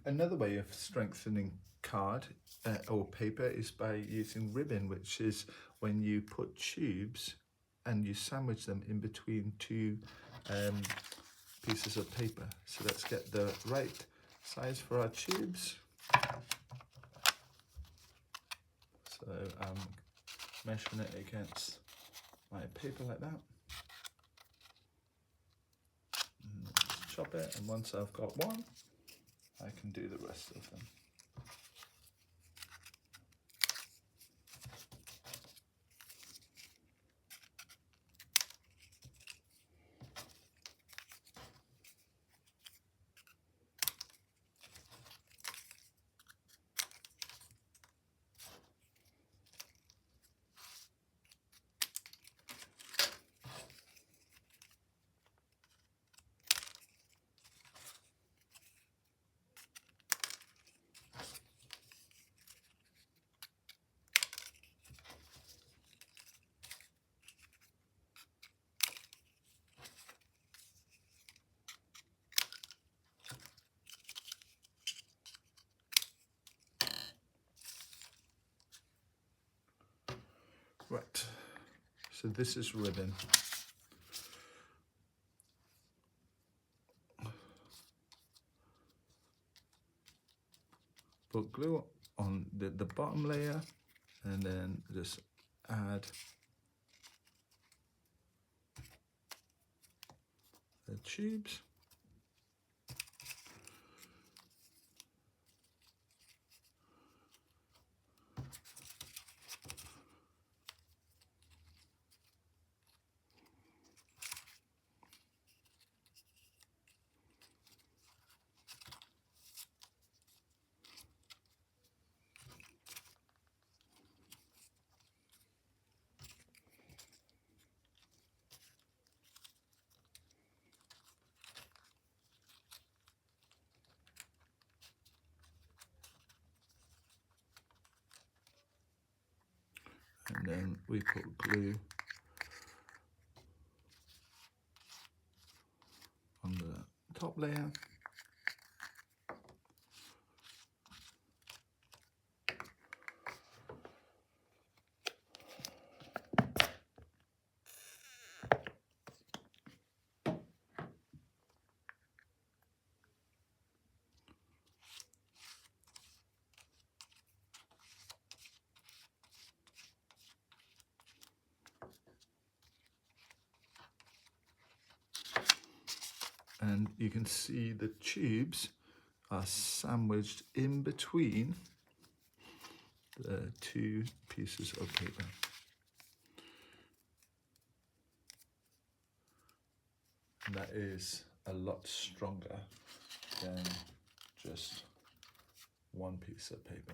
Another way of strengthening card or paper is by using ribbon, which is when you put tubes and you sandwich them in between two pieces of paper. So let's get the right size for our tubes. So I'm measuring it against my paper like that. And just chop it, and once I've got one, I can do the rest of them. Right, so this is ribbon. Put glue on the bottom layer and then just add the tubes. And then we put glue on the top layer. And you can see the tubes are sandwiched in between the two pieces of paper. And that is a lot stronger than just one piece of paper.